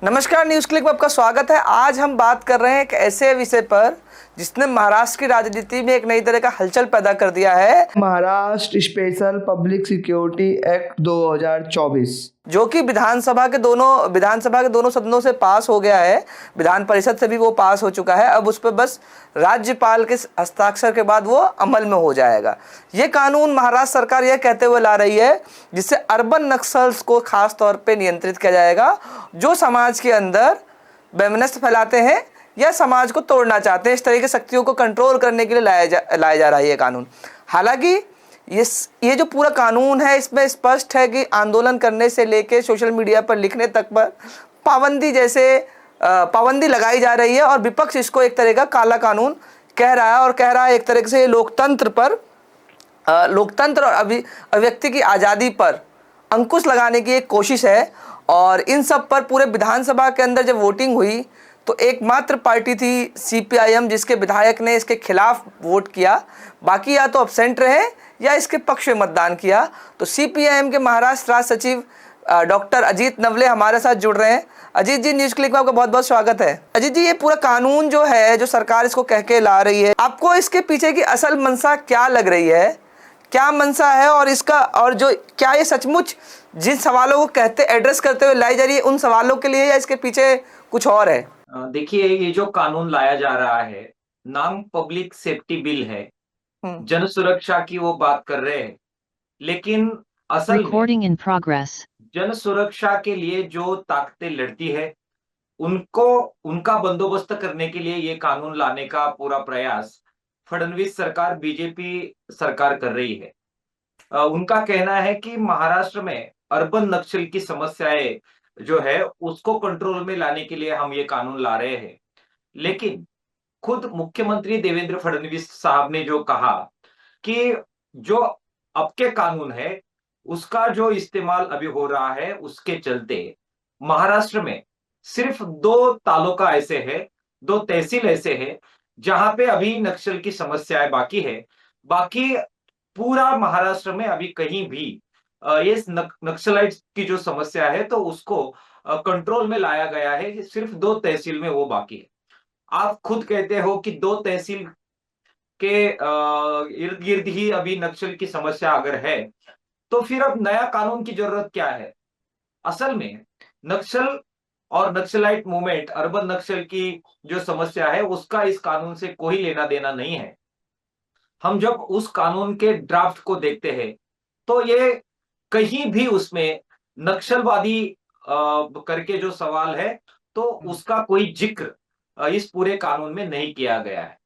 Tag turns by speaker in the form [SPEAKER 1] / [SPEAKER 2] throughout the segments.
[SPEAKER 1] नमस्कार, news click में आपका स्वागत है। आज हम बात कर रहे हैं एक ऐसे विषय पर जिसने महाराष्ट्र की राजनीति में एक नई तरह का हलचल पैदा कर दिया है।
[SPEAKER 2] Maharashtra special public security act 2024
[SPEAKER 1] जो कि विधानसभा के दोनों सदनों से पास हो गया है। विधान परिषद से भी वो पास हो चुका है। अब उस पर बस राज्यपाल के हस्ताक्षर के बाद वो अमल में हो जाएगा। ये कानून महाराष्ट्र सरकार यह कहते हुए ला रही है जिससे अर्बन नक्सल्स को खास तौर पे नियंत्रित किया जाएगा, जो समाज के अंदर वैमनस्य फैलाते हैं या समाज को तोड़ना चाहते हैं। इस तरह की शक्तियों को कंट्रोल करने के लिए लाया जा रहा है ये कानून। हालांकि ये जो पूरा कानून है, इसमें स्पष्ट है कि आंदोलन करने से लेके सोशल मीडिया पर लिखने तक पर पाबंदी लगाई जा रही है और विपक्ष इसको एक तरह का काला कानून कह रहा है और कह रहा है एक तरह से लोकतंत्र और अभिव्यक्ति की आज़ादी पर अंकुश लगाने की एक कोशिश है। और इन सब पर पूरे विधानसभा के अंदर जब वोटिंग हुई तो एकमात्र पार्टी थी CPIM, जिसके विधायक ने इसके खिलाफ वोट किया। बाकी या तो अब्सेंट रहे या इसके पक्ष में मतदान किया। तो CPIM के महाराष्ट्र राज्य सचिव डॉक्टर अजीत नवले हमारे साथ जुड़ रहे हैं। अजीत जी, न्यूज़ क्लिक में आपका बहुत बहुत स्वागत है। अजीत जी, ये पूरा कानून जो है, जो सरकार इसको कह के ला रही है, आपको इसके पीछे की असल मंशा क्या लग रही है? क्या मंशा है और जो क्या ये सचमुच जिन सवालों को कहते एड्रेस करते हुए लाई जा रही है उन सवालों के लिए, या इसके पीछे कुछ और है?
[SPEAKER 3] देखिए, ये जो कानून लाया जा रहा है, नाम पब्लिक सेफ्टी बिल है, जन सुरक्षा की वो बात कर रहे हैं, लेकिन असल में जन सुरक्षा के लिए जो ताकतें लड़ती है उनका बंदोबस्त करने के लिए ये कानून लाने का पूरा प्रयास फडणवीस सरकार, बीजेपी सरकार कर रही है। उनका कहना है कि महाराष्ट्र में अर्बन नक्सल की समस्याएं जो है उसको कंट्रोल में लाने के लिए हम ये कानून ला रहे हैं। लेकिन खुद मुख्यमंत्री देवेंद्र फडणवीस साहब ने जो कहा कि जो अब के कानून है उसका जो इस्तेमाल अभी हो रहा है, उसके चलते महाराष्ट्र में सिर्फ 2 तालुका ऐसे है, 2 तहसील ऐसे है जहां पे अभी नक्सल की समस्याएं बाकी है। बाकी पूरा महाराष्ट्र में अभी कहीं भी ये नक्सलाइट की जो समस्या है तो उसको कंट्रोल में लाया गया है। सिर्फ 2 तहसील में वो बाकी है। आप खुद कहते हो कि 2 तहसील के इर्द गिर्द ही अभी नक्सल की समस्या अगर है, तो फिर अब नया कानून की जरूरत क्या है? असल में नक्सल और नक्सलाइट मूवमेंट, अर्बन नक्सल की जो समस्या है उसका इस कानून से कोई लेना देना नहीं है। हम जब उस कानून के ड्राफ्ट को देखते हैं तो ये कहीं भी उसमें नक्सलवादी करके जो सवाल है तो उसका कोई जिक्र इस पूरे कानून में नहीं किया गया है।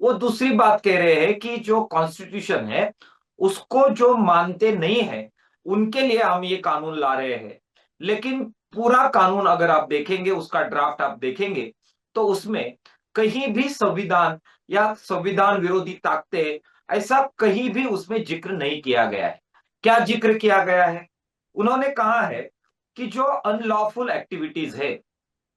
[SPEAKER 3] वो दूसरी बात कह रहे हैं कि जो कॉन्स्टिट्यूशन है उसको जो मानते नहीं है उनके लिए हम ये कानून ला रहे हैं। लेकिन पूरा कानून अगर आप देखेंगे, उसका ड्राफ्ट आप देखेंगे तो उसमें कहीं भी संविधान या संविधान विरोधी ताकतें, ऐसा कहीं भी उसमें जिक्र नहीं किया गया है। क्या जिक्र किया गया है? उन्होंने कहा है कि जो अनलॉफुल एक्टिविटीज है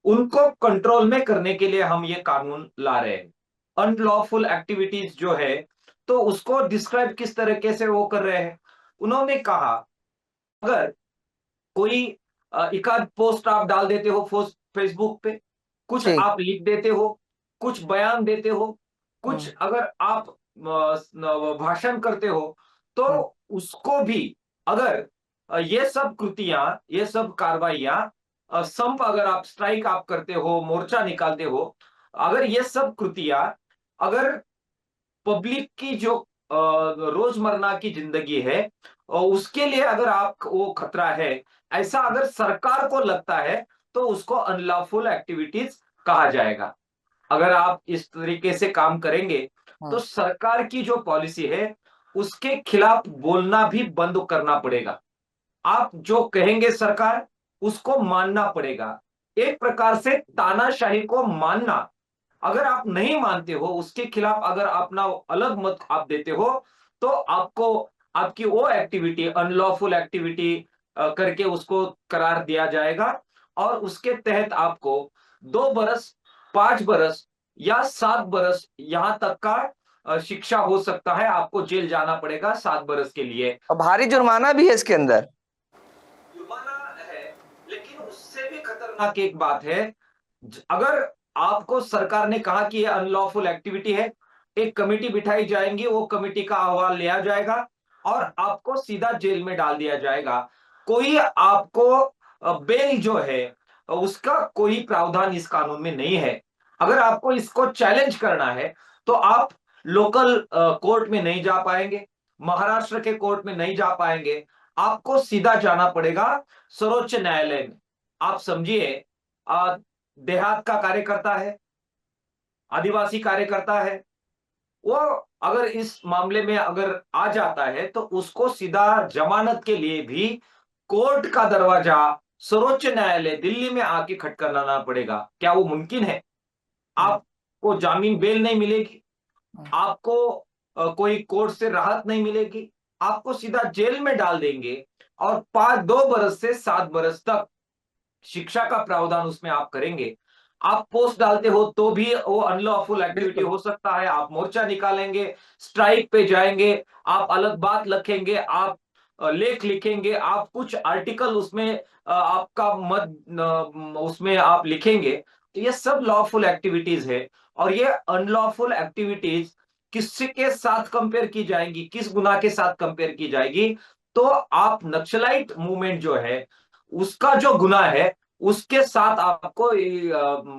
[SPEAKER 3] उनको कंट्रोल में करने के लिए हम ये कानून ला रहे हैं। अनलॉफुल एक्टिविटीज जो है तो उसको डिस्क्राइब किस तरीके से वो कर रहे हैं? उन्होंने कहा अगर कोई एकाध पोस्ट आप डाल देते हो फेसबुक पे, कुछ आप लिख देते हो, कुछ बयान देते हो, कुछ अगर आप भाषण करते हो, तो उसको भी अगर ये सब कृतियां, ये सब कार्रवाइयां, संप अगर आप स्ट्राइक आप करते हो, मोर्चा निकालते हो, अगर ये सब कृतियां अगर पब्लिक की जो रोजमर्रा की जिंदगी है और उसके लिए अगर आप वो खतरा है, ऐसा अगर सरकार को लगता है तो उसको अनलॉफुल एक्टिविटीज कहा जाएगा। अगर आप इस तरीके से काम करेंगे तो सरकार की जो पॉलिसी है उसके खिलाफ बोलना भी बंद करना पड़ेगा। आप जो कहेंगे सरकार उसको मानना पड़ेगा। एक प्रकार से तानाशाही को मानना। अगर आप नहीं मानते हो, उसके खिलाफ अगर अपना अलग मत आप देते हो, तो आपको आपकी वो एक्टिविटी अनलॉफुल एक्टिविटी करके उसको करार दिया जाएगा और उसके तहत आपको 2 बरस, 5 बरस या 7 बरस यहां तक का शिक्षा हो सकता है। आपको जेल जाना पड़ेगा 7 बरस के लिए।
[SPEAKER 1] और भारी जुर्माना भी है इसके अंदर।
[SPEAKER 3] जुर्माना है, लेकिन उससे भी खतरनाक खतरनाक एक बात है, अगर आपको सरकार ने कहा कि ये अनलॉफुल एक्टिविटी है, एक कमेटी बिठाई जाएंगी, वो कमेटी का अहवाल लिया जाएगा और आपको सीधा जेल में डाल दिया जाएगा। कोई आपको बेल जो है उसका कोई प्रावधान इस कानून में नहीं है। अगर आपको इसको चैलेंज करना है तो आप लोकल कोर्ट में नहीं जा पाएंगे, महाराष्ट्र के कोर्ट में नहीं जा पाएंगे, आपको सीधा जाना पड़ेगा सर्वोच्च न्यायालय में। आप समझिए, देहात का कार्यकर्ता है, आदिवासी कार्यकर्ता है, वो अगर इस मामले में अगर आ जाता है तो उसको सीधा जमानत के लिए भी कोर्ट का दरवाजा सर्वोच्च न्यायालय दिल्ली में आके खटखटाना पड़ेगा। क्या वो मुमकिन है? आपको जामीन बेल नहीं मिलेगी, आपको कोई कोर्ट से राहत नहीं मिलेगी, आपको सीधा जेल में डाल देंगे और 2 बरस से 7 बरस तक शिक्षा का प्रावधान उसमें आप करेंगे। आप पोस्ट डालते हो तो भी वो अनलॉफुल एक्टिविटी हो सकता है, आप मोर्चा निकालेंगे, स्ट्राइक पे जाएंगे, आप अलग बात लिखेंगे, आप लेख लिखेंगे, आप कुछ आर्टिकल उसमें आपका मत उसमें आप लिखेंगे, तो ये सब लॉफुल एक्टिविटीज है। और ये अनलॉफुल एक्टिविटीज किसके साथ कंपेयर की जाएंगी, किस गुनाह के साथ कंपेयर की जाएगी? तो आप नक्सलाइट मूवमेंट जो है उसका जो गुनाह है उसके साथ आपको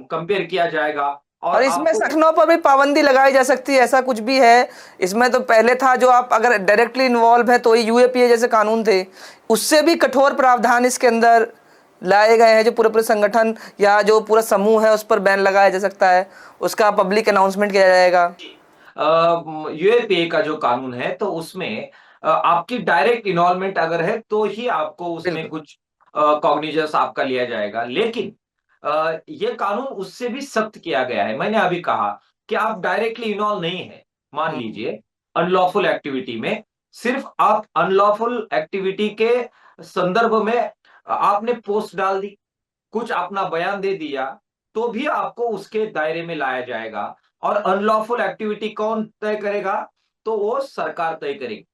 [SPEAKER 3] कंपेयर किया जाएगा।
[SPEAKER 1] और इसमें
[SPEAKER 3] आपको
[SPEAKER 1] संगठनों पर भी पाबंदी लगाई जा सकती है, ऐसा कुछ भी है इसमें? तो पहले था जो आप अगर डायरेक्टली इन्वॉल्व है तो ये यूएपीए जैसे कानून थे, उससे भी कठोर प्रावधान इसके अंदर लाए गए हैं, जो पूरे पूरे संगठन या जो पूरा समूह है उस पर बैन लगाया जा सकता है, उसका पब्लिक अनाउंसमेंट किया जाएगा।
[SPEAKER 3] यूएपीए का जो कानून है तो उसमें आपकी डायरेक्ट इन्वॉल्वमेंट अगर है तो ही आपको उसमें
[SPEAKER 1] बिल्कुल।
[SPEAKER 3] कुछ कॉग्निजेंस आपका लिया जाएगा। लेकिन ये कानून उससे भी सख्त किया गया है। मैंने अभी कहा कि आप डायरेक्टली इन्वॉल्व नहीं है, मान लीजिए अनलॉफुल एक्टिविटी में, सिर्फ आप अनलॉफुल एक्टिविटी के संदर्भ में आपने पोस्ट डाल दी, कुछ अपना बयान दे दिया, तो भी आपको उसके दायरे में लाया जाएगा। और अनलॉफुल एक्टिविटी कौन तय करेगा? तो वो सरकार तय करेगी।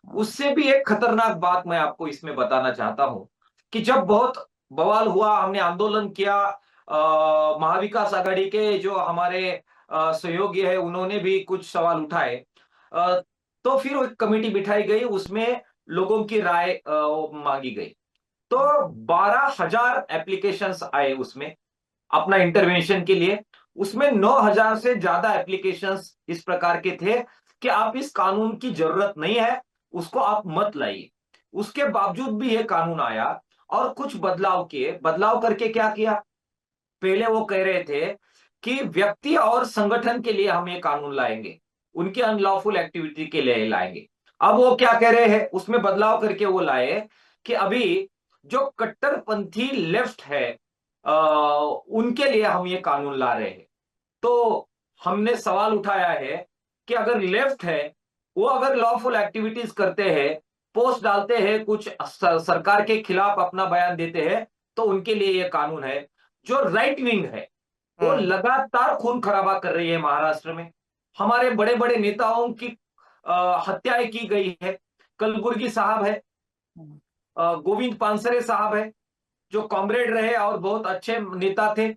[SPEAKER 3] उससे भी एक खतरनाक बात मैं आपको इसमें बताना चाहता हूं कि जब बहुत बवाल हुआ, हमने आंदोलन किया, महाविकास आघाड़ी के जो हमारे सहयोगी है उन्होंने भी कुछ सवाल उठाए, तो फिर एक कमेटी बिठाई गई, उसमें लोगों की राय मांगी गई। तो 12,000 एप्लीकेशंस आए उसमें अपना इंटरवेंशन के लिए। उसमें 9,000 से ज्यादा एप्लीकेशंस इस प्रकार के थे कि आप इस कानून की जरूरत नहीं है, उसको आप मत लाइए। उसके बावजूद भी ये कानून आया और कुछ बदलाव किए। बदलाव करके क्या किया? पहले वो कह रहे थे कि व्यक्ति और संगठन के लिए हम ये कानून लाएंगे, उनके अनलॉफुल एक्टिविटी के लिए लाएंगे। अब वो क्या कह रहे हैं? उसमें बदलाव करके वो लाए कि अभी जो कट्टरपंथी लेफ्ट है उनके लिए हम ये कानून ला रहे हैं। तो हमने सवाल उठाया है कि अगर लेफ्ट है, वो अगर लॉफुल एक्टिविटीज करते हैं, पोस्ट डालते हैं, कुछ सरकार के खिलाफ अपना बयान देते हैं, तो उनके लिए ये कानून है। जो राइट विंग है वो लगातार खून खराबा कर रही है महाराष्ट्र में। हमारे बड़े बड़े नेताओं की हत्याएं की गई है। कलबुर्गी साहब है, गोविंद पानसरे साहब है, जो कॉमरेड रहे और बहुत अच्छे नेता थे।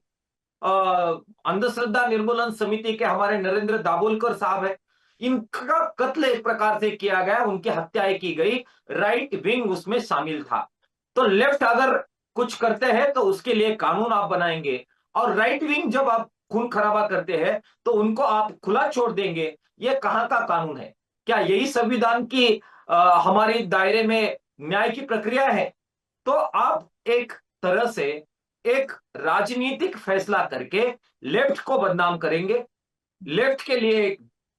[SPEAKER 3] अंधश्रद्धा निर्मूलन समिति के हमारे नरेंद्र दाभोलकर साहब है, इनका कत्ल एक प्रकार से किया गया, उनकी हत्याएं की गई, राइट विंग उसमें शामिल था। तो लेफ्ट अगर कुछ करते हैं तो उसके लिए कानून आप बनाएंगे, और राइट विंग जब आप खून खराबा करते हैं तो उनको आप खुला छोड़ देंगे। ये कहां का कानून है? क्या यही संविधान की हमारी दायरे में न्याय की प्रक्रिया है? तो आप एक तरह से एक राजनीतिक फैसला करके लेफ्ट को बदनाम करेंगे, लेफ्ट के लिए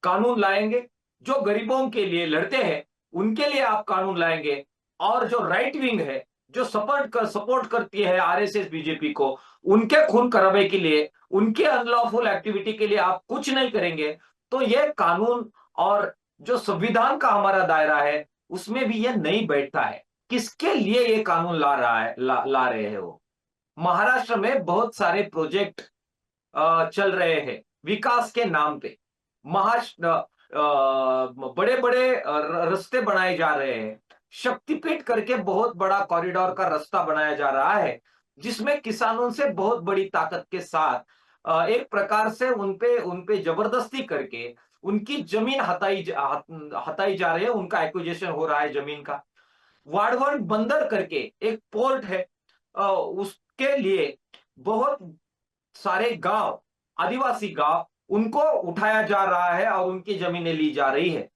[SPEAKER 3] कानून लाएंगे, जो गरीबों के लिए लड़ते हैं उनके लिए आप कानून लाएंगे, और जो राइट विंग है, जो सपोर्ट करती है आरएसएस बीजेपी को, उनके खून खराबे के लिए, उनके अनलॉफुल एक्टिविटी के लिए आप कुछ नहीं करेंगे। तो ये कानून और जो संविधान का हमारा दायरा है उसमें भी ये नहीं बैठता है। किसके लिए ये कानून ला रहा है, ला रहे हैं वो? महाराष्ट्र में बहुत सारे प्रोजेक्ट चल रहे हैं विकास के नाम पे। बड़े बड़े रास्ते बनाए जा रहे हैं, शक्तिपीठ करके बहुत बड़ा कॉरिडोर का रास्ता बनाया जा रहा है। जिसमें किसानों से बहुत बड़ी ताकत के साथ एक प्रकार से उनपे जबरदस्ती करके उनकी जमीन हताई जा रही है, उनका एक्विजिशन हो रहा है जमीन का। वाड़वन बंदर करके एक पोर्ट है, उसके लिए बहुत सारे गांव, आदिवासी गांव, उनको उठाया जा रहा है और उनकी जमीनें ली जा रही है।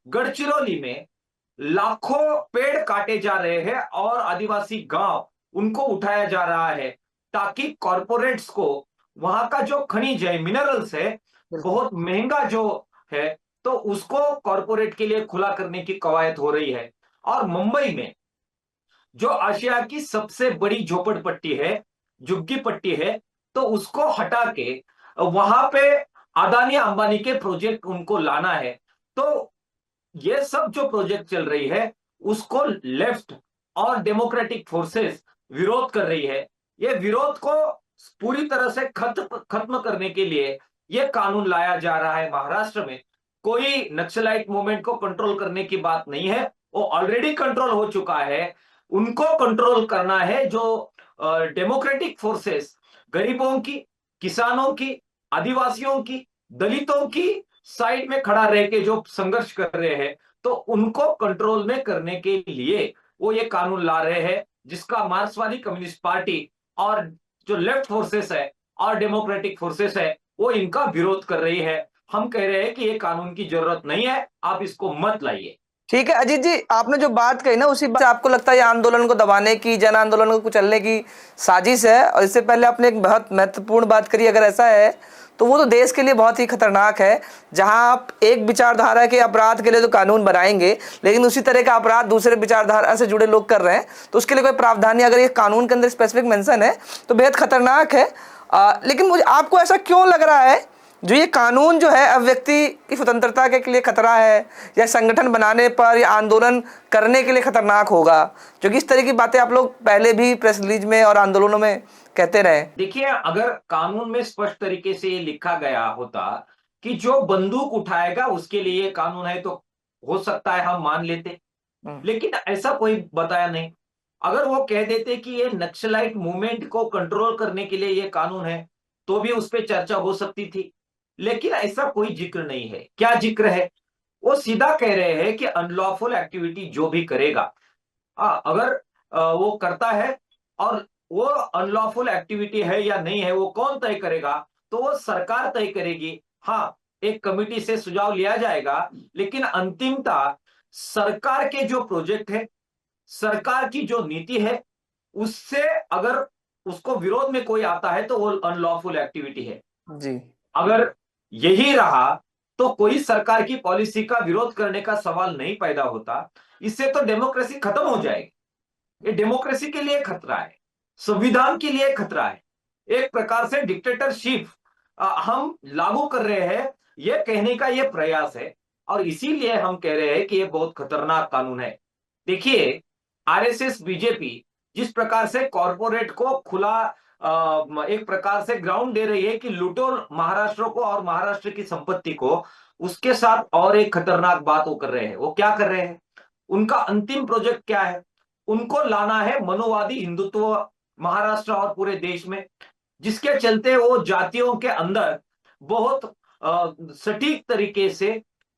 [SPEAKER 3] गढ़चिरौली में लाखों पेड़ काटे जा रहे हैं और आदिवासी गांव, उनको उठाया जा रहा है ताकि कॉरपोरेट्स को वहां का जो खनिज है, मिनरल्स है, बहुत महंगा जो है, तो उसको कॉरपोरेट के लिए खुला करने की कवायद हो रही है। और मुंबई में जो आशिया की सबसे बड़ी झोपड़पट्टी है, झुग्गी पट्टी है, तो उसको हटा के वहां पे अदानी अंबानी के प्रोजेक्ट उनको लाना है। तो ये सब जो प्रोजेक्ट चल रही है, उसको लेफ्ट और डेमोक्रेटिक फोर्सेस विरोध कर रही है। ये विरोध को पूरी तरह से खत्म करने के लिए ये कानून लाया जा रहा है महाराष्ट्र में। कोई नक्सलाइट मूवमेंट को कंट्रोल करने की बात नहीं है, वो ऑलरेडी कंट्रोल हो चुका है। उनको कंट्रोल करना है जो डेमोक्रेटिक फोर्सेस गरीबों की, किसानों की, आदिवासियों की, दलितों की साइड में खड़ा रह के जो संघर्ष कर रहे हैं, तो उनको कंट्रोल में करने के लिए वो ये कानून ला रहे हैं, जिसका मार्क्सवादी कम्युनिस्ट पार्टी और जो लेफ्ट फोर्सेस है और डेमोक्रेटिक फोर्सेस है, वो इनका विरोध कर रही है। हम कह रहे हैं कि ये कानून की जरूरत नहीं है, आप इसको मत लाइए।
[SPEAKER 1] ठीक है अजीत जी, आपने जो बात कही ना, उसी बात से आपको लगता है ये आंदोलन को दबाने की, जन आंदोलन को कुचलने की साजिश है? और इससे पहले आपने एक बहुत महत्वपूर्ण बात करी, अगर ऐसा है तो वो तो देश के लिए बहुत ही खतरनाक है, जहां आप एक विचारधारा के अपराध के लिए तो कानून बनाएंगे, लेकिन उसी तरह का अपराध दूसरे विचारधारा से जुड़े लोग कर रहे हैं, तो उसके लिए कोई प्रावधान नहीं। अगर ये कानून के अंदर स्पेसिफिक मेंशन है तो बेहद खतरनाक है। लेकिन मुझे आपको ऐसा क्यों लग रहा है जो ये कानून जो है अब व्यक्ति की स्वतंत्रता के लिए खतरा है, या संगठन बनाने पर या आंदोलन करने के लिए खतरनाक होगा? क्योंकि इस तरह की बातें आप लोग पहले भी प्रेस रिलीज में और आंदोलनों में कहते रहे।
[SPEAKER 3] देखिए, अगर कानून में स्पष्ट तरीके से ये लिखा गया होता कि जो बंदूक उठाएगा उसके लिए कानून है, तो हो सकता है हम मान लेते, लेकिन ऐसा कोई बताया नहीं। अगर वो कह देते कि ये नक्सलाइट मूवमेंट को कंट्रोल करने के लिए ये कानून है, तो भी उस पर चर्चा हो सकती थी, लेकिन ऐसा कोई जिक्र नहीं है। क्या जिक्र है? वो सीधा कह रहे हैं कि अनलॉफुल एक्टिविटी जो भी करेगा, अगर वो करता है, और वो अनलॉफुल एक्टिविटी है या नहीं है वो कौन तय करेगा? तो वो सरकार तय करेगी। हाँ, एक कमिटी से सुझाव लिया जाएगा, लेकिन अंतिमता सरकार के जो प्रोजेक्ट है, सरकार की जो नीति है, उससे अगर उसको विरोध में कोई आता है तो वो अनलॉफुल एक्टिविटी है
[SPEAKER 1] जी।
[SPEAKER 3] अगर यही रहा तो कोई सरकार की पॉलिसी का विरोध करने का सवाल नहीं पैदा होता। इससे तो डेमोक्रेसी खत्म हो जाएगी। ये डेमोक्रेसी के लिए खतरा है, संविधान के लिए खतरा है। एक प्रकार से डिक्टेटरशिप हम लागू कर रहे हैं, ये कहने का ये प्रयास है, और इसीलिए हम कह रहे हैं कि ये बहुत खतरनाक कानून है। देखिए, आरएसएस, बीजेपी जिस प्रकार से कॉरपोरेट को खुला एक प्रकार से ग्राउंड दे रही है कि लूटो महाराष्ट्र को और महाराष्ट्र की संपत्ति को, उसके साथ और एक खतरनाक बात वो कर रहे हैं। वो क्या कर रहे हैं? उनका अंतिम प्रोजेक्ट क्या है? उनको लाना है मनोवादी हिंदुत्व महाराष्ट्र और पूरे देश में, जिसके चलते वो जातियों के अंदर बहुत सटीक तरीके से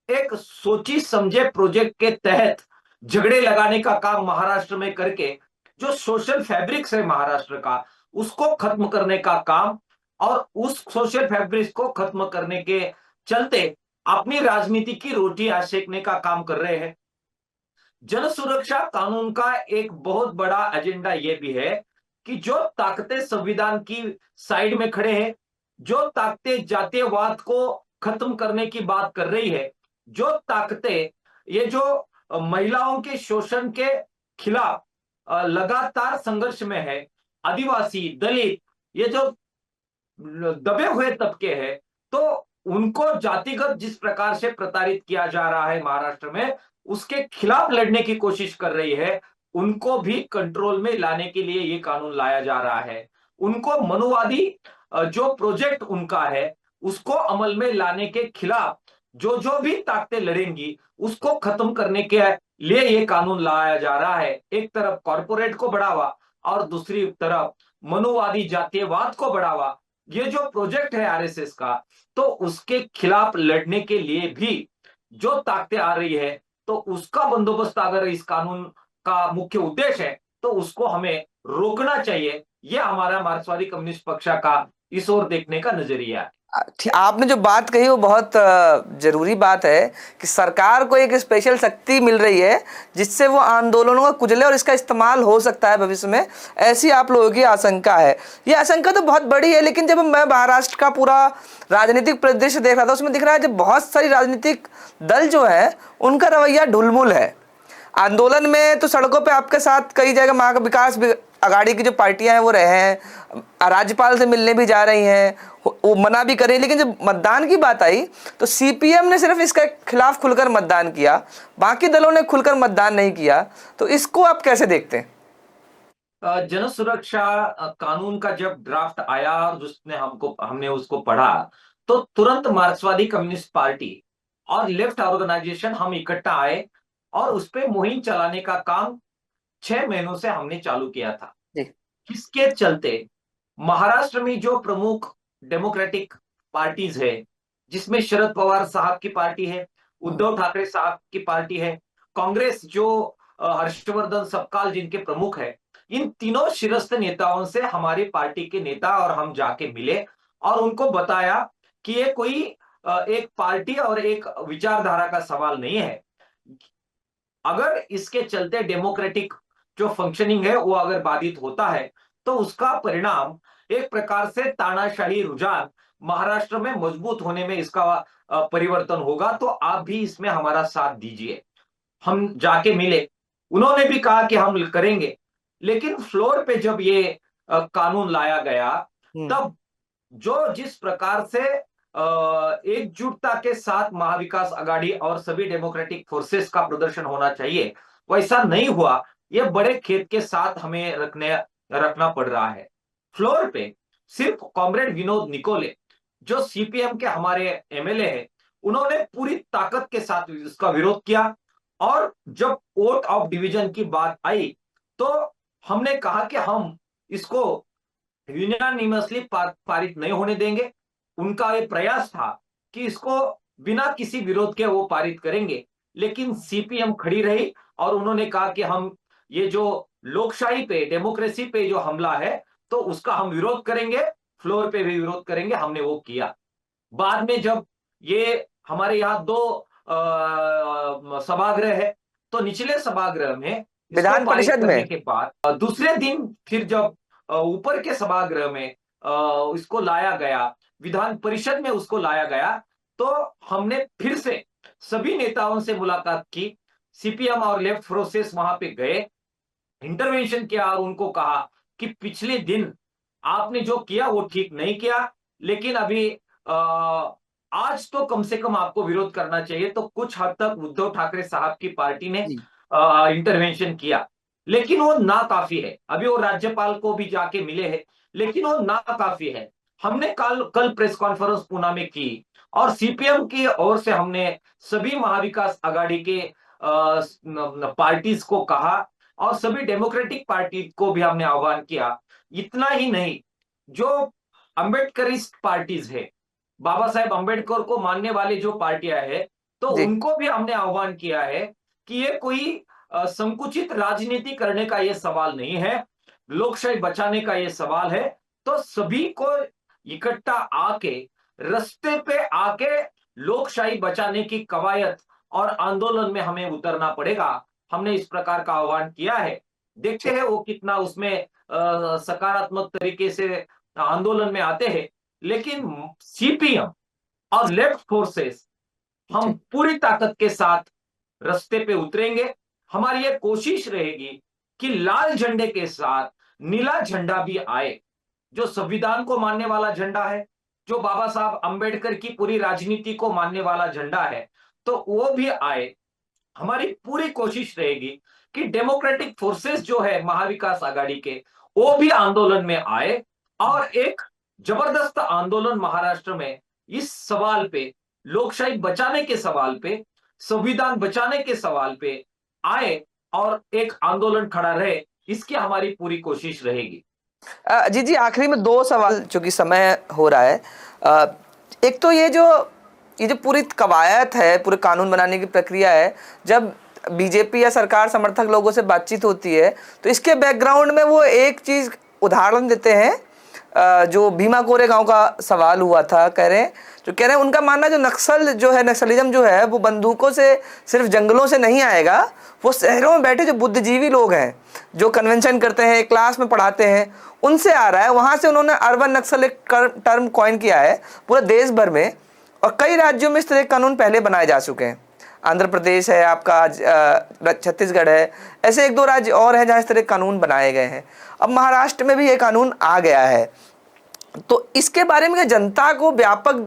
[SPEAKER 3] एक सोची समझे प्रोजेक्ट के तहत झगड़े लगाने का काम महाराष्ट्र में करके जो सोशल फैब्रिक्स है महाराष्ट्र का, उसको खत्म करने का काम, और उस सोशल फैब्रिक्स को खत्म करने के चलते अपनी राजनीति की रोटियां सेकने का काम कर रहे हैं। जन सुरक्षा कानून का एक बहुत बड़ा एजेंडा यह भी है कि जो ताकतें संविधान की साइड में खड़े हैं, जो ताकतें जातीयवाद को खत्म करने की बात कर रही है, जो ताकतें ये जो महिलाओं के शोषण के खिलाफ लगातार संघर्ष में है, आदिवासी, दलित, ये जो दबे हुए तबके हैं, तो उनको जातिगत जिस प्रकार से प्रताड़ित किया जा रहा है महाराष्ट्र में, उसके खिलाफ लड़ने की कोशिश कर रही है। उनको भी कंट्रोल में लाने के लिए ये कानून लाया जा रहा है। उनको मनुवादी जो प्रोजेक्ट उनका है, उसको अमल में लाने के खिलाफ जो जो भी ताकतें लड़ेंगी, उसको खत्म करने के लिए ये कानून लाया जा रहा है। एक तरफ कॉरपोरेट को बढ़ावा और दूसरी तरफ मनुवादी जातीयवाद को बढ़ावा, ये जो प्रोजेक्ट है आरएसएस का, तो उसके खिलाफ लड़ने के लिए भी जो ताकतें आ रही है, तो उसका बंदोबस्त अगर इस कानून का मुख्य उद्देश्य है तो उसको हमें रोकना चाहिए। ये हमारा मार्क्सवादी कम्युनिस्ट पक्ष का इस ओर देखने का नजरिया है।
[SPEAKER 1] आपने जो बात कही वो बहुत जरूरी बात है कि सरकार को एक स्पेशल शक्ति मिल रही है जिससे वो आंदोलनों को कुचले और इसका इस्तेमाल हो सकता है भविष्य में, ऐसी आप लोगों की आशंका है। ये आशंका तो बहुत बड़ी है, लेकिन जब मैं महाराष्ट्र का पूरा राजनीतिक परिदृश्य देख रहा था उसमें दिख रहा है जब बहुत सारी राजनीतिक दल जो है उनका रवैया ढुलमुल है। आंदोलन में तो सड़कों पे आपके साथ कई जगह महाविकास आघाड़ी की जो पार्टियां हैं वो रहे हैं, राज्यपाल से मिलने भी जा रही हैं, वो मना भी कर रही है, लेकिन जब मतदान की बात आई तो सीपीएम ने सिर्फ इसके खिलाफ खुलकर मतदान किया, बाकी दलों ने खुलकर मतदान नहीं किया। तो इसको आप कैसे देखते हैं?
[SPEAKER 3] जन सुरक्षा कानून का जब ड्राफ्ट आया और हमने उसको पढ़ा, तो तुरंत मार्क्सवादी कम्युनिस्ट पार्टी और लेफ्ट ऑर्गेनाइजेशन हम इकट्ठा आए और उस पर मुहिम चलाने का काम 6 महीनों से हमने चालू किया था। इसके चलते महाराष्ट्र में जो प्रमुख डेमोक्रेटिक पार्टीज है, जिसमें शरद पवार साहब की पार्टी है, उद्धव ठाकरे साहब की पार्टी है, कांग्रेस जो हर्षवर्धन सपकाल जिनके प्रमुख है, इन तीनों शीर्षस्थ नेताओं से हमारी पार्टी के नेता और हम जाके मिले और उनको बताया कि ये कोई एक पार्टी और एक विचारधारा का सवाल नहीं है। अगर इसके चलते डेमोक्रेटिक जो फंक्शनिंग है वो अगर बाधित होता है तो उसका परिणाम एक प्रकार से तानाशाही रुझान महाराष्ट्र में मजबूत होने में इसका परिवर्तन होगा, तो आप भी इसमें हमारा साथ दीजिए। हम जाके मिले, उन्होंने भी कहा कि हम करेंगे, लेकिन फ्लोर पे जब ये कानून लाया गया तब जो जिस प्रकार से एकजुटता के साथ महाविकास आघाड़ी और सभी डेमोक्रेटिक फोर्सेस का प्रदर्शन होना चाहिए वैसा नहीं हुआ। ये बड़े खेद के साथ हमें रखना पड़ रहा है। फ्लोर पे सिर्फ कॉमरेड विनोद निकोले जो सीपीएम के हमारे एमएलए हैं, उन्होंने पूरी ताकत के साथ इसका विरोध किया और जब वोट ऑफ डिवीजन की बात आई तो हमने कहा कि हम इसको यूनानिमसली पारित नहीं होने देंगे। उनका ये प्रयास था कि इसको बिना किसी विरोध के वो पारित करेंगे, लेकिन सीपीएम खड़ी रही और उन्होंने कहा कि हम ये जो लोकशाही पे, डेमोक्रेसी पे जो हमला है तो उसका हम विरोध करेंगे, फ्लोर पे भी विरोध करेंगे। हमने वो किया। बाद में जब ये हमारे यहाँ 2 सभागृह है, तो निचले सभागृह में
[SPEAKER 1] विधान परिषद में
[SPEAKER 3] के बाद दूसरे दिन फिर जब ऊपर के सभागृह में इसको लाया गया, विधान परिषद में उसको लाया गया, तो हमने फिर से सभी नेताओं से मुलाकात की, सीपीएम और लेफ्ट फोर्सेस वहां पे गए, इंटरवेंशन किया और उनको कहा कि पिछले दिन आपने जो किया वो ठीक नहीं किया, लेकिन अभी आज तो कम से कम आपको विरोध करना चाहिए। तो कुछ हद तक उद्धव ठाकरे साहब की पार्टी ने इंटरवेंशन किया, लेकिन वो नाकाफी है। अभी वो राज्यपाल को भी जाके मिले हैं, लेकिन वो नाकाफी है। हमने कल प्रेस कॉन्फ्रेंस पुणे में की और सीपीएम की ओर से हमने सभी महाविकास आघाड़ी के पार्टीज को कहा और सभी डेमोक्रेटिक पार्टी को भी हमने आह्वान किया। इतना ही नहीं, जो अंबेडकरिस्ट पार्टीज है, बाबा साहेब अंबेडकर को मानने वाली जो पार्टियां है, तो उनको भी हमने आह्वान किया है कि ये कोई संकुचित राजनीति करने का ये सवाल नहीं है, लोकशाही बचाने का ये सवाल है। तो सभी को इकट्ठा आके, रास्ते पे आके लोकशाही बचाने की कवायद और आंदोलन में हमें उतरना पड़ेगा। हमने इस प्रकार का आह्वान किया है। देखते हैं वो कितना उसमें सकारात्मक तरीके से आंदोलन में आते हैं। लेकिन सीपीएम और लेफ्ट फोर्सेस हम पूरी ताकत के साथ रास्ते पे उतरेंगे। हमारी ये कोशिश रहेगी कि लाल झंडे के साथ नीला झंडा भी आए, जो संविधान को मानने वाला झंडा है, जो बाबा साहब अंबेडकर की पूरी राजनीति को मानने वाला झंडा है, तो वो भी आए। हमारी पूरी कोशिश रहेगी कि डेमोक्रेटिक फोर्सेस जो है महाविकास आघाड़ी के, वो भी आंदोलन में आए और एक जबरदस्त आंदोलन महाराष्ट्र में इस सवाल पे, लोकशाही बचाने के सवाल पे, संविधान बचाने के सवाल पे आए और एक आंदोलन खड़ा रहे। इसकी हमारी पूरी कोशिश रहेगी।
[SPEAKER 1] जी जी, आखिरी में दो सवाल, चूंकि समय हो रहा है। एक तो ये जो पूरी कवायद है, पूरे कानून बनाने की प्रक्रिया है, जब बीजेपी या सरकार समर्थक लोगों से बातचीत होती है तो इसके बैकग्राउंड में वो एक चीज उदाहरण देते हैं। जो भीमा कोरे गांव का सवाल हुआ था, कह रहे हैं उनका मानना जो नक्सल जो है, नक्सलिज्म जो है वो बंदूकों से, सिर्फ जंगलों से नहीं आएगा, वो शहरों में बैठे जो बुद्धिजीवी लोग हैं, जो कन्वेंशन करते हैं, क्लास में पढ़ाते हैं, उनसे आ रहा है। वहाँ से उन्होंने अर्बन नक्सल एक टर्म कॉइन किया है पूरे देश भर में, और कई राज्यों में इस तरह के कानून पहले बनाए जा चुके हैं। आंध्र प्रदेश है आपका, छत्तीसगढ़ है, ऐसे एक दो राज्य और हैं जहाँ इस तरह के कानून बनाए गए हैं। अब महाराष्ट्र में भी ये कानून आ गया है, तो इसके बारे में जनता को व्यापक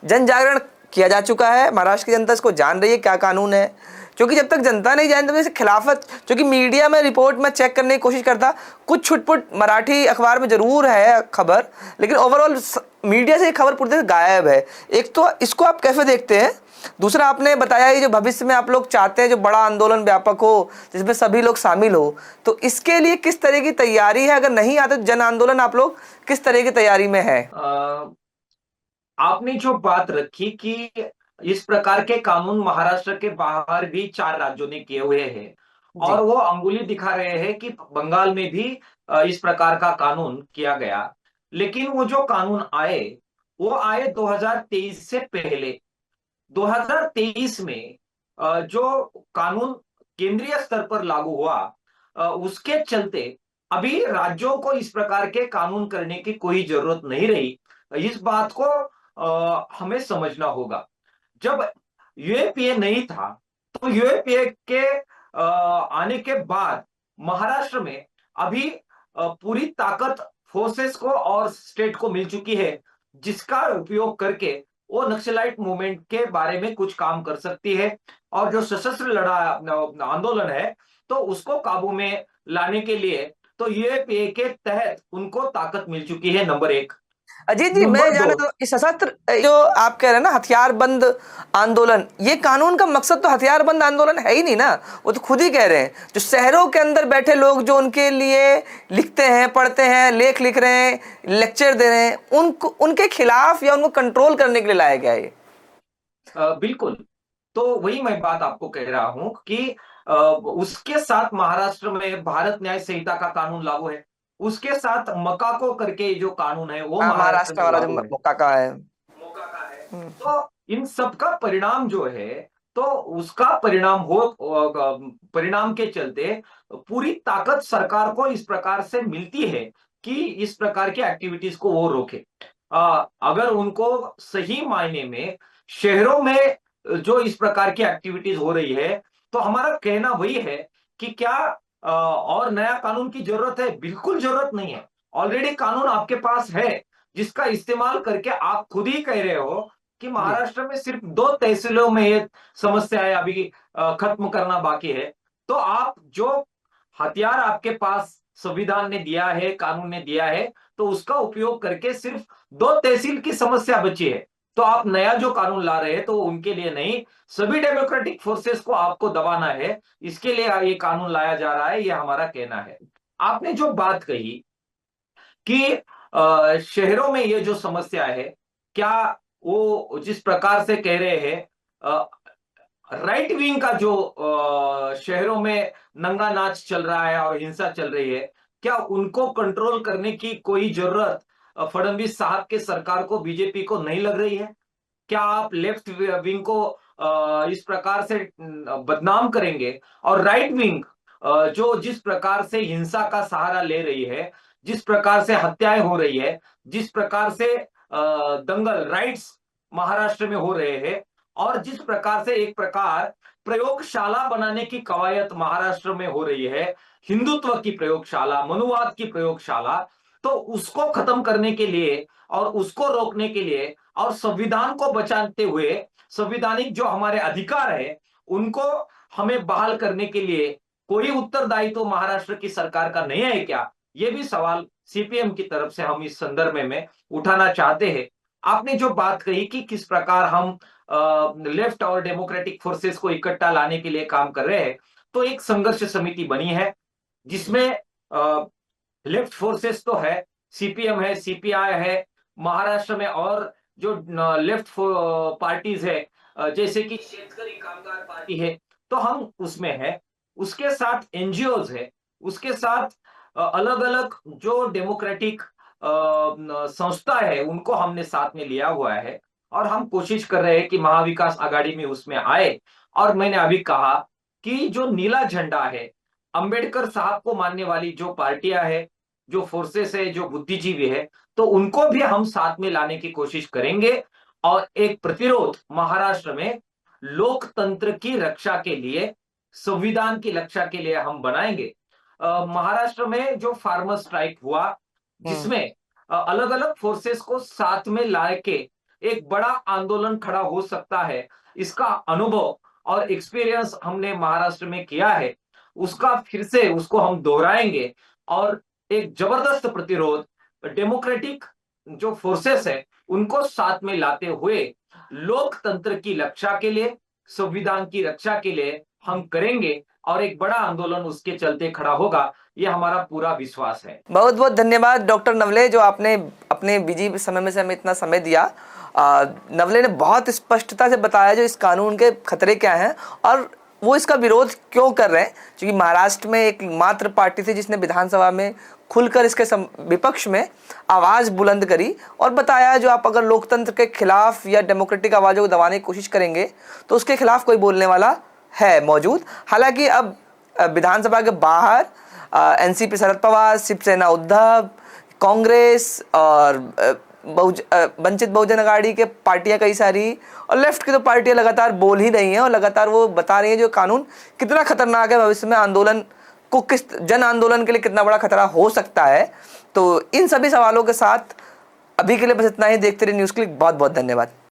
[SPEAKER 1] जन जागरण किया जा चुका है। महाराष्ट्र की जनता इसको जान रही है क्या कानून है, क्योंकि जब तक जनता नहीं जानती जैसे खिलाफत, क्योंकि मीडिया में रिपोर्ट में चेक करने की कोशिश करता, कुछ छुटपुट मराठी अखबार में जरूर है खबर, लेकिन ओवरऑल मीडिया से ये खबर पूरी तरह से गायब है। एक तो इसको आप कैसे देखते हैं? दूसरा, आपने बताया ये जो भविष्य में आप लोग चाहते हैं जो बड़ा आंदोलन व्यापक हो जिसमें सभी लोग शामिल हो, तो इसके लिए किस तरह की तैयारी है? अगर नहीं आते तो जन आंदोलन आप लोग किस तरह की तैयारी में है?
[SPEAKER 3] आपने जो बात रखी कि इस प्रकार के कानून महाराष्ट्र के बाहर भी 4 राज्यों ने किए हुए हैं, और वो अंगुली दिखा रहे हैं कि बंगाल में भी इस प्रकार का कानून किया गया। लेकिन वो जो कानून आए, वो आए 2023 से पहले। 2023 में जो कानून केंद्रीय स्तर पर लागू हुआ, उसके चलते अभी राज्यों को इस प्रकार के कानून करने की कोई जरूरत नहीं रही। इस बात को हमें समझना होगा। जब यूएपीए नहीं था, तो यूएपीए के आने के बाद महाराष्ट्र में अभी पूरी ताकत फोर्सेस को और स्टेट को मिल चुकी है, जिसका उपयोग करके वो नक्सलाइट मूवमेंट के बारे में कुछ काम कर सकती है, और जो सशस्त्र लड़ा आंदोलन है तो उसको काबू में लाने के लिए तो यूएपीए के तहत उनको ताकत मिल चुकी है, नंबर 1।
[SPEAKER 1] अजीत जी, मैं
[SPEAKER 3] नंबर
[SPEAKER 1] जाना
[SPEAKER 3] 2,
[SPEAKER 1] तो इस सशस्त्र जो आप कह रहे हैं ना हथियारबंद आंदोलन, ये कानून का मकसद तो हथियारबंद आंदोलन है ही नहीं ना। वो तो खुद ही कह रहे हैं जो शहरों के अंदर बैठे लोग जो उनके लिए लिखते हैं, पढ़ते हैं, लेख लिख रहे हैं, लेक्चर दे रहे हैं, उनको उनके खिलाफ या उनको कंट्रोल करने के लिए लाया गया है ये।
[SPEAKER 3] बिल्कुल। तो वही मैं बात आपको कह रहा हूं कि उसके साथ महाराष्ट्र में भारत न्याय संहिता का कानून लागू है, उसके साथ मकाको करके जो कानून है वो महाराष्ट्र
[SPEAKER 1] महाराष्ट्र
[SPEAKER 3] में
[SPEAKER 1] वाला जो
[SPEAKER 3] लागू है,
[SPEAKER 1] मौका का है।
[SPEAKER 3] मौका का है। तो इन सब का परिणाम जो है, तो उसका परिणाम के चलते पूरी ताकत सरकार को इस प्रकार से मिलती है कि इस प्रकार की एक्टिविटीज को वो रोके। अगर उनको सही मायने में शहरों में जो इस प्रकार की एक्टिविटीज हो रही है, तो हमारा कहना वही है कि क्या और नया कानून की जरूरत है? बिल्कुल जरूरत नहीं है। ऑलरेडी कानून आपके पास है, जिसका इस्तेमाल करके आप खुद ही कह रहे हो कि महाराष्ट्र में सिर्फ 2 तहसीलों में ये समस्याएं अभी खत्म करना बाकी है। तो आप जो हथियार आपके पास संविधान ने दिया है, कानून ने दिया है, तो उसका उपयोग करके सिर्फ 2 तहसील की समस्या बची है। तो आप नया जो कानून ला रहे हैं तो उनके लिए नहीं, सभी डेमोक्रेटिक फोर्सेस को आपको दबाना है, इसके लिए ये कानून लाया जा रहा है, ये हमारा कहना है। आपने जो बात कही कि शहरों में ये जो समस्या है, क्या वो जिस प्रकार से कह रहे हैं राइट विंग का जो शहरों में नंगा नाच चल रहा है और हिंसा चल रही है, क्या उनको कंट्रोल करने की कोई जरूरत फडणवीस साहब के सरकार को, बीजेपी को नहीं लग रही है? क्या आप लेफ्ट विंग को इस प्रकार से बदनाम करेंगे और राइट विंग जो जिस प्रकार से हिंसा का सहारा ले रही है, जिस प्रकार से हत्याएं हो रही है, जिस प्रकार से दंगल राइट्स महाराष्ट्र में हो रहे हैं, और जिस प्रकार से एक प्रकार प्रयोगशाला बनाने की कवायद महाराष्ट्र में हो रही है, हिंदुत्व की प्रयोगशाला, मनुवाद की प्रयोगशाला, तो उसको खत्म करने के लिए और उसको रोकने के लिए और संविधान को बचाते हुए संविधानिक जो हमारे अधिकार है उनको हमें बहाल करने के लिए कोई उत्तरदायित्व तो महाराष्ट्र की सरकार का नहीं है क्या? ये भी सवाल सीपीएम की तरफ से हम इस संदर्भ में उठाना चाहते हैं। आपने जो बात कही कि किस प्रकार हम लेफ्ट और डेमोक्रेटिक फोर्सेस को इकट्ठा लाने के लिए काम कर रहे हैं, तो एक संघर्ष समिति बनी है जिसमें लेफ्ट फोर्सेस तो है, सीपीएम है, सीपीआई है, महाराष्ट्र में और जो लेफ्ट पार्टीज है, जैसे कि शेतकरी कामगार पार्टी है, तो हम उसमें है। उसके साथ एनजीओज है, उसके साथ अलग अलग जो डेमोक्रेटिक संस्था है उनको हमने साथ में लिया हुआ है, और हम कोशिश कर रहे हैं कि महाविकास आघाड़ी में उसमें आए। और मैंने अभी कहा कि जो नीला झंडा है, अंबेडकर साहब को मानने वाली जो पार्टियां है, जो फोर्सेस है, जो बुद्धिजीवी है, तो उनको भी हम साथ में लाने की कोशिश करेंगे। और एक प्रतिरोध महाराष्ट्र में लोकतंत्र की रक्षा के लिए, संविधान की रक्षा के लिए हम बनाएंगे। महाराष्ट्र में जो फार्मर स्ट्राइक हुआ, जिसमें अलग अलग फोर्सेस को साथ में लाके एक बड़ा आंदोलन खड़ा हो सकता है, इसका अनुभव और एक्सपीरियंस हमने महाराष्ट्र में किया है। उसका फिर से उसको हम दोहराएंगे और एक जबरदस्त प्रतिरोध डेमोक्रेटिक जो फोर्सेस है उनको साथ में लाते हुए लोकतंत्र की रक्षा के लिए, संविधान की रक्षा के लिए हम करेंगे, और एक बड़ा आंदोलन उसके चलते खड़ा होगा, ये हमारा पूरा विश्वास है।
[SPEAKER 1] बहुत बहुत धन्यवाद डॉक्टर नवले, जो आपने अपने बिजी समय में से हमें इतना समय दिया। नवले ने बहुत स्पष्टता से बताया जो इस कानून के खतरे क्या हैं और वो इसका विरोध क्यों कर रहे हैं, क्योंकि महाराष्ट्र में एक मात्र पार्टी थी जिसने विधानसभा में खुलकर इसके विपक्ष में आवाज़ बुलंद करी और बताया जो आप अगर लोकतंत्र के खिलाफ या डेमोक्रेटिक आवाज़ों को दबाने की कोशिश करेंगे तो उसके खिलाफ कोई बोलने वाला है मौजूद। हालांकि अब विधानसभा के बाहर एनसीपी शरद पवार, शिवसेना उद्धव, कांग्रेस और वंचित बहुजन अघाड़ी के पार्टियां कई सारी और लेफ्ट की तो पार्टियां लगातार बोल ही रही हैं और लगातार वो बता रही हैं जो कानून कितना खतरनाक है, भविष्य में आंदोलन को किस जन आंदोलन के लिए कितना बड़ा खतरा हो सकता है। तो इन सभी सवालों के साथ अभी के लिए बस इतना ही। देखते रहिए न्यूज़ क्लिक। बहुत बहुत धन्यवाद।